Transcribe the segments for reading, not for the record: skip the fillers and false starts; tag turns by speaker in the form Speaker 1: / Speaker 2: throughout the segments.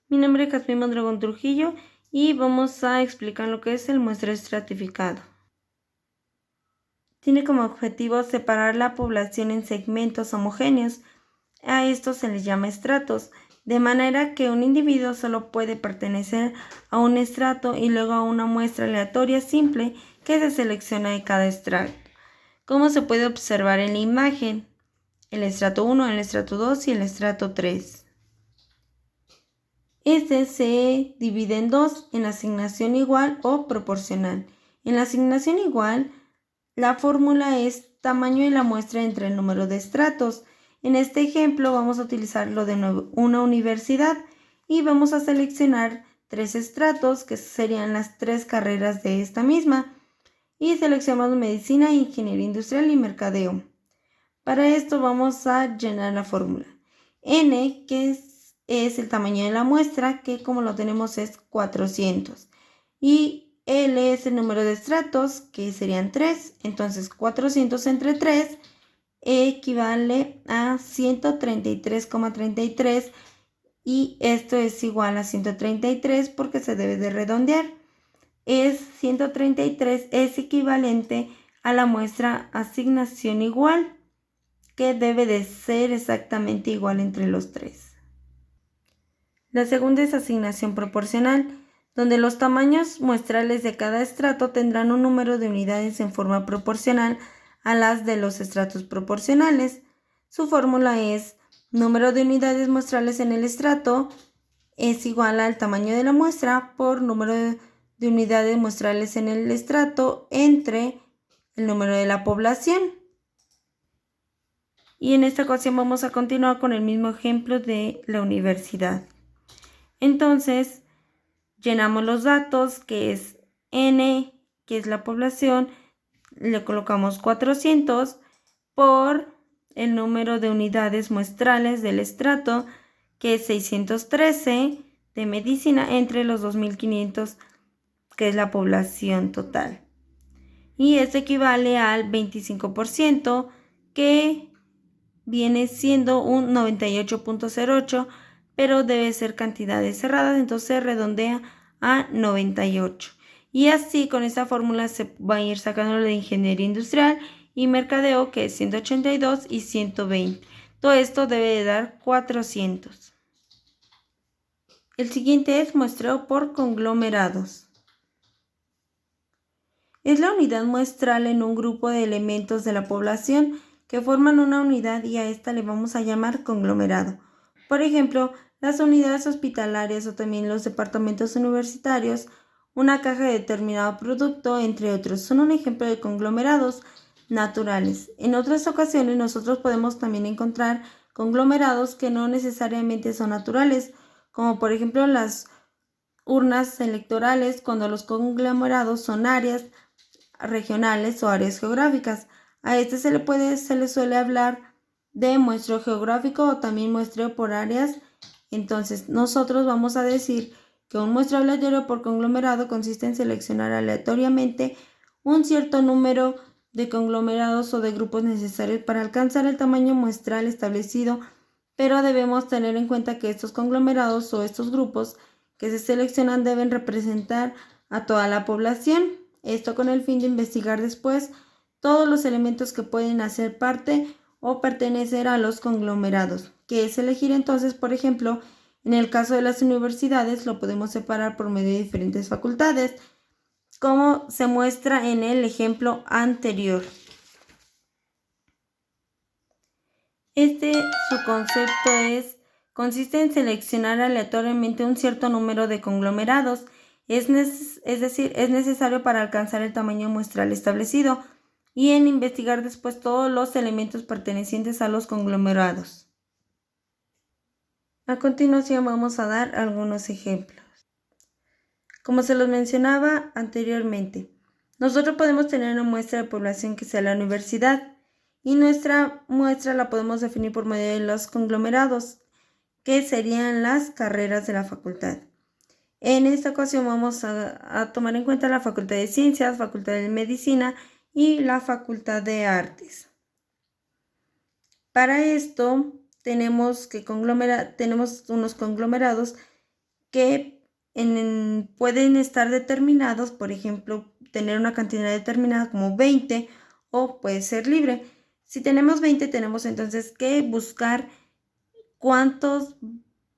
Speaker 1: Mi nombre es Jazmín Mondragón Trujillo y vamos a explicar lo que es el muestreo estratificado. Tiene como objetivo separar la población en segmentos homogéneos. A estos se les llama estratos, de manera que un individuo solo puede pertenecer a un estrato y luego a una muestra aleatoria simple que se selecciona de cada estrato. Como se puede observar en la imagen, el estrato 1, el estrato 2 y el estrato 3. Este se divide en dos, en asignación igual o proporcional. En la asignación igual, la fórmula es tamaño de la muestra entre el número de estratos. En este ejemplo vamos a utilizar lo de una universidad y vamos a seleccionar 3 estratos, que serían las 3 carreras de esta misma. Y seleccionamos medicina, ingeniería industrial y mercadeo. Para esto vamos a llenar la fórmula. N, que es el tamaño de la muestra, que como lo tenemos es 400. Y L es el número de estratos, que serían 3. Entonces 400 entre 3 equivale a 133,33. Y esto es igual a 133 porque se debe de redondear. 133 es equivalente a la muestra asignación igual, que debe de ser exactamente igual entre los 3. La segunda es asignación proporcional, donde los tamaños muestrales de cada estrato tendrán un número de unidades en forma proporcional a las de los estratos proporcionales. Su fórmula es número de unidades muestrales en el estrato es igual al tamaño de la muestra por número de unidades muestrales en el estrato entre el número de la población. Y en esta ocasión vamos a continuar con el mismo ejemplo de la universidad. Entonces, llenamos los datos, que es N, que es la población, le colocamos 400 por el número de unidades muestrales del estrato, que es 613 de medicina, entre los 2500, que es la población total. Y esto equivale al 25%, que viene siendo un 98.08, pero debe ser cantidades cerradas, entonces se redondea a 98. Y así con esta fórmula se va a ir sacando lo de ingeniería industrial y mercadeo, que es 182 y 120. Todo esto debe de dar 400. El siguiente es muestreo por conglomerados. Es la unidad muestral en un grupo de elementos de la población que forman una unidad y a esta le vamos a llamar conglomerado. Por ejemplo, las unidades hospitalarias o también los departamentos universitarios, una caja de determinado producto, entre otros, son un ejemplo de conglomerados naturales. En otras ocasiones nosotros podemos también encontrar conglomerados que no necesariamente son naturales, como por ejemplo las urnas electorales, cuando los conglomerados son áreas regionales o áreas geográficas. A este se le suele hablar de muestreo geográfico o también muestreo por áreas. Entonces nosotros vamos a decir que un muestreo aleatorio por conglomerado consiste en seleccionar aleatoriamente un cierto número de conglomerados o de grupos necesarios para alcanzar el tamaño muestral establecido, pero debemos tener en cuenta que estos conglomerados o estos grupos que se seleccionan deben representar a toda la población. Esto con el fin de investigar después todos los elementos que pueden hacer parte o pertenecer a los conglomerados, que es elegir entonces, por ejemplo, en el caso de las universidades lo podemos separar por medio de diferentes facultades, como se muestra en el ejemplo anterior. Su concepto consiste en seleccionar aleatoriamente un cierto número de conglomerados, es decir, es necesario para alcanzar el tamaño muestral establecido y en investigar después todos los elementos pertenecientes a los conglomerados. A continuación vamos a dar algunos ejemplos. Como se los mencionaba anteriormente, nosotros podemos tener una muestra de población que sea la universidad y nuestra muestra la podemos definir por medio de los conglomerados, que serían las carreras de la facultad. En esta ocasión vamos a tomar en cuenta la Facultad de Ciencias, Facultad de Medicina y la Facultad de Artes. Para esto tenemos unos conglomerados que pueden estar determinados, por ejemplo, tener una cantidad determinada como 20 o puede ser libre. Si tenemos 20, tenemos entonces que buscar cuántos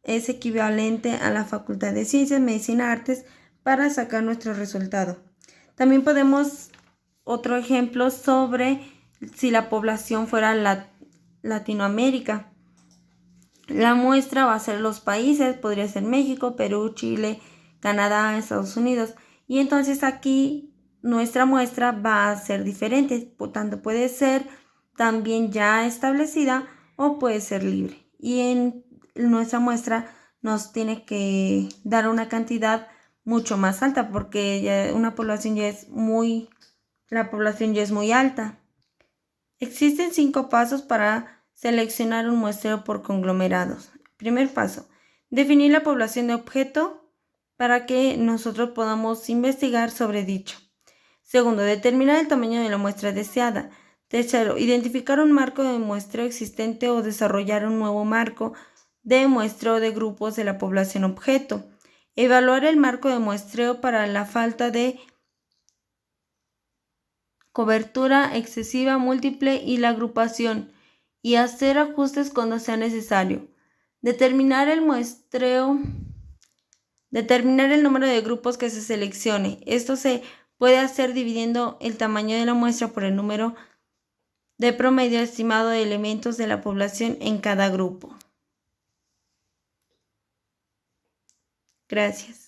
Speaker 1: es equivalente a la Facultad de Ciencias, Medicina, Artes para sacar nuestro resultado. También podemos, otro ejemplo sobre si la población fuera Latinoamérica. La muestra va a ser los países, podría ser México, Perú, Chile, Canadá, Estados Unidos. Y entonces aquí nuestra muestra va a ser diferente, por tanto puede ser también ya establecida o puede ser libre. Y en nuestra muestra nos tiene que dar una cantidad mucho más alta porque la población ya es muy alta. Existen 5 pasos para seleccionar un muestreo por conglomerados. Primer paso, definir la población de objeto para que nosotros podamos investigar sobre dicho. Segundo, determinar el tamaño de la muestra deseada. Tercero, identificar un marco de muestreo existente o desarrollar un nuevo marco de muestreo de grupos de la población objeto. Evaluar el marco de muestreo para la falta de cobertura excesiva múltiple y la agrupación, y hacer ajustes cuando sea necesario. Determinar el número de grupos que se seleccione. Esto se puede hacer dividiendo el tamaño de la muestra por el número de promedio estimado de elementos de la población en cada grupo. Gracias.